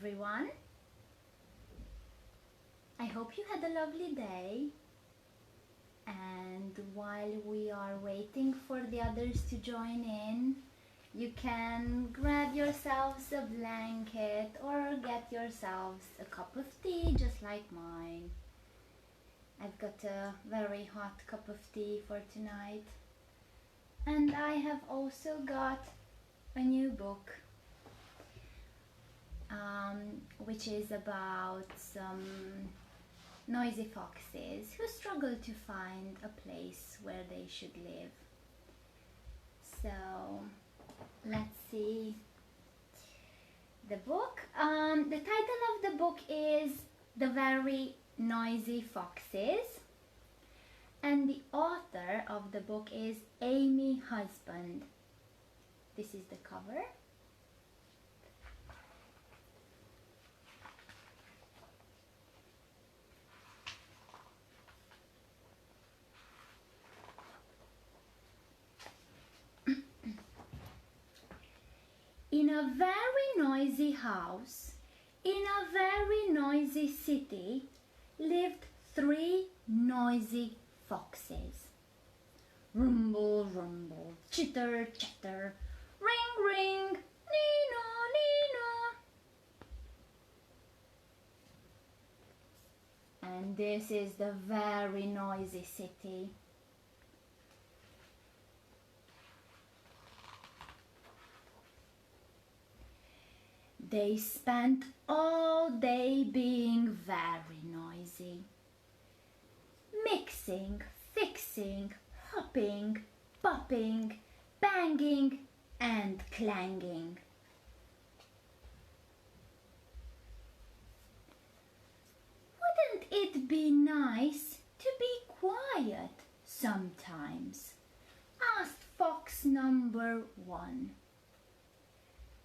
everyone. I hope you had a lovely day. And while we are waiting for the others to join in, you can grab yourselves a blanket or get yourselves a cup of tea just like mine. I've got a very hot cup of tea for tonight. And I have also got a new book, which is about some noisy foxes who struggle to find a place where they should live. So let's see the book. The title of the book is The Very Noisy Foxes, and the author of the book is Amy Husband. This is the cover. In a very noisy house, in a very noisy city, lived 3 noisy foxes. Rumble, rumble, chitter, chatter, ring, ring, nino, nino. And this is the very noisy city. They spent all day being very noisy. Mixing, fixing, hopping, popping, banging and clanging. Wouldn't it be nice to be quiet sometimes? Asked fox number 1.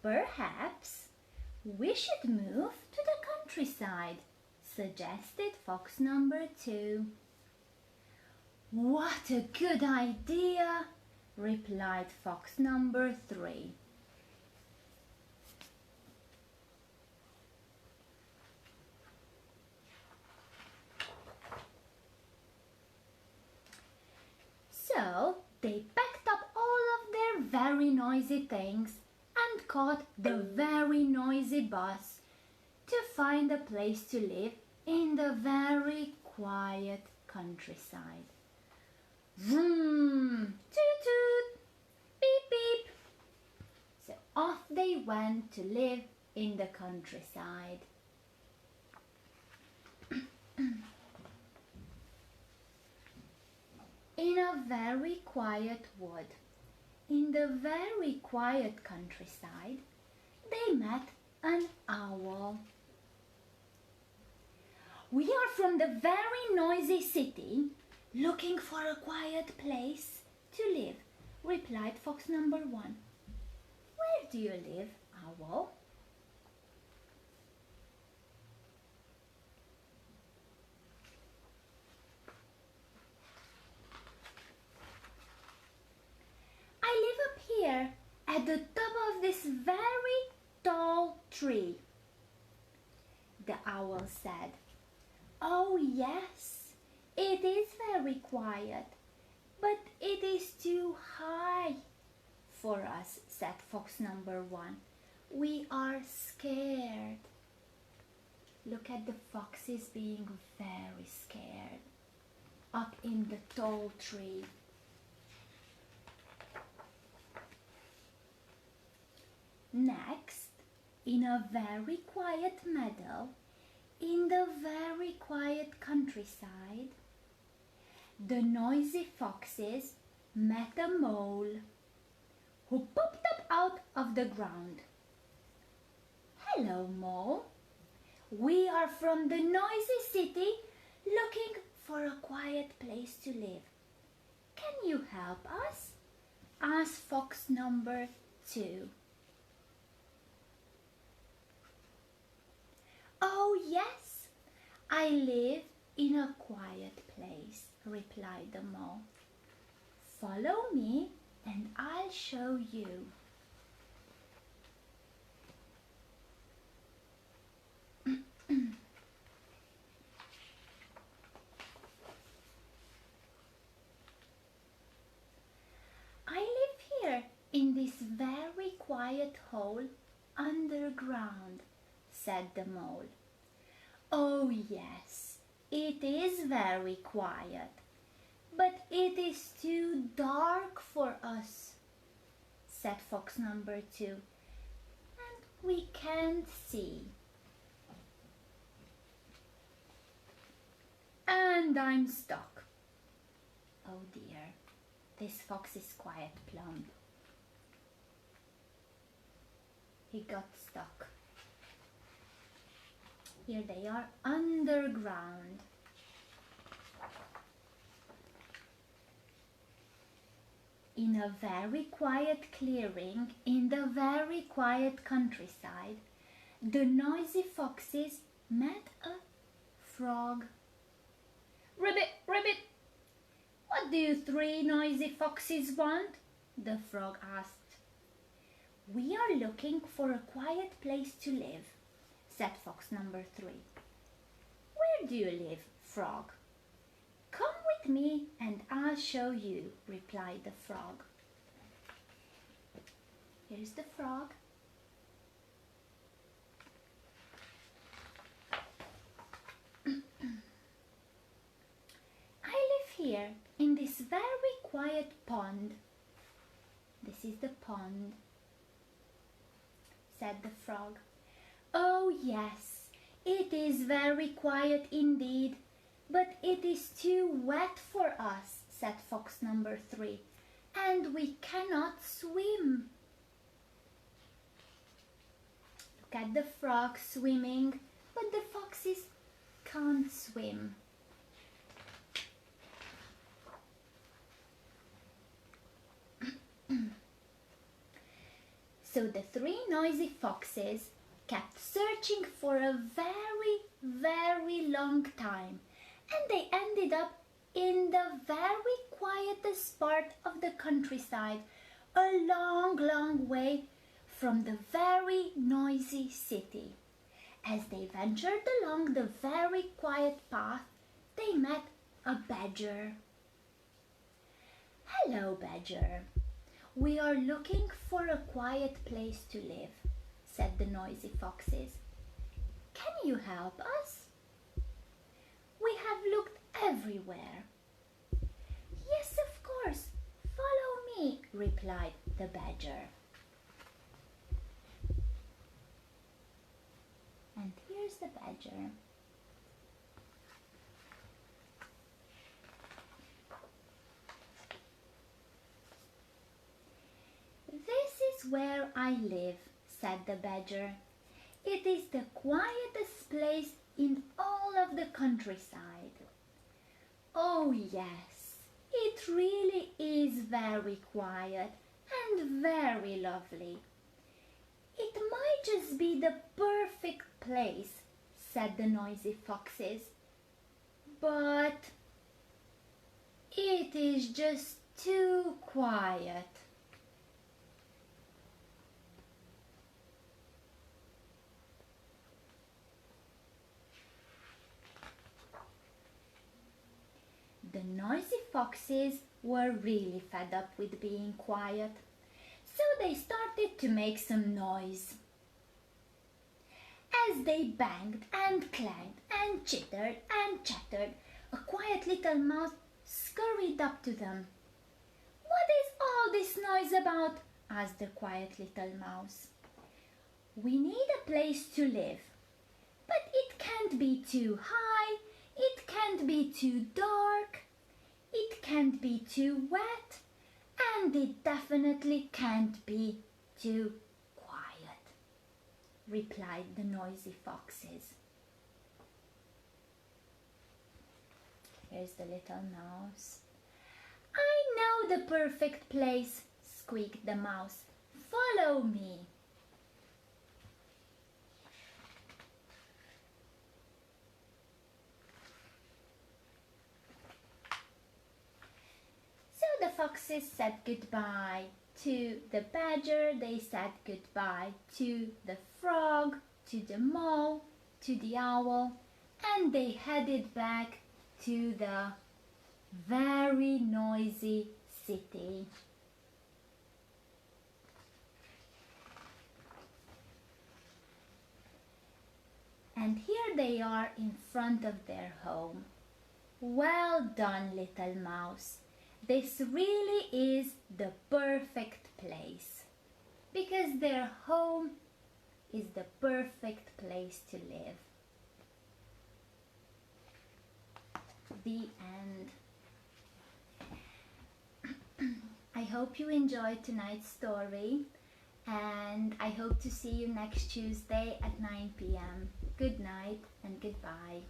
Perhaps we should move to the countryside, suggested fox number 2. What a good idea, replied fox number 3. So they packed up all of their very noisy things and caught the very noisy bus to find a place to live in the very quiet countryside. Vroom, toot toot, beep beep. So off they went to live in the countryside. In a very quiet wood, in the very quiet countryside, they met an owl. We are from the very noisy city, looking for a quiet place to live, replied fox number 1. Where do you live, owl? I live up here at the top of this very tall tree, the owl said. Oh yes, it is very quiet, but it is too high for us, said fox number 1. We are scared. Look at the foxes being very scared up in the tall tree. Next, in a very quiet meadow, in the very quiet countryside, the noisy foxes met a mole who popped up out of the ground. Hello, mole. We are from the noisy city looking for a quiet place to live. Can you help us? Asked fox number 2. Oh yes, I live in a quiet place, replied the mole. Follow me and I'll show you. quiet hole underground, said the mole. Oh yes, it is very quiet, but it is too dark for us, said fox number 2, and we can't see. And I'm stuck. Oh dear, this fox is quite plump. He got stuck. Here they are underground. In a very quiet clearing in the very quiet countryside, the noisy foxes met a frog. Ribbit, ribbit, what do you 3 noisy foxes want? The frog asked. We are looking for a quiet place to live, said fox number 3. Where do you live, frog? Come with me and I'll show you, replied the frog. Here's the frog. I live here in this very quiet pond. This is the pond, said the frog. Oh yes, it is very quiet indeed, but it is too wet for us, said fox number 3, and we cannot swim. Look at the frog swimming, but the foxes can't swim. So the 3 noisy foxes kept searching for a very, very long time, and they ended up in the very quietest part of the countryside, a long, long way from the very noisy city. As they ventured along the very quiet path, they met a badger. Hello, badger. We are looking for a quiet place to live, said the noisy foxes. Can you help us? We have looked everywhere. Yes, of course. Follow me, replied the badger. And here's the badger. This is where I live, said the badger. It is the quietest place in all of the countryside. Oh yes, it really is very quiet and very lovely. It might just be the perfect place, said the noisy foxes. But it is just too quiet. The noisy foxes were really fed up with being quiet, so they started to make some noise. As they banged and clanged and chittered and chattered, a quiet little mouse scurried up to them. What is all this noise about? Asked the quiet little mouse. We need a place to live, but it can't be too high, it can't be too dark, it can't be too wet, and it definitely can't be too quiet, replied the noisy foxes. Here's the little mouse. I know the perfect place, squeaked the mouse. Follow me. The foxes said goodbye to the badger, they said goodbye to the frog, to the mole, to the owl, and they headed back to the very noisy city. they are in front of their home. Well done, little mouse. This really is the perfect place, because their home is the perfect place to live. The end. I hope you enjoyed tonight's story, and I hope to see you next Tuesday at 9 p.m. Good night and goodbye.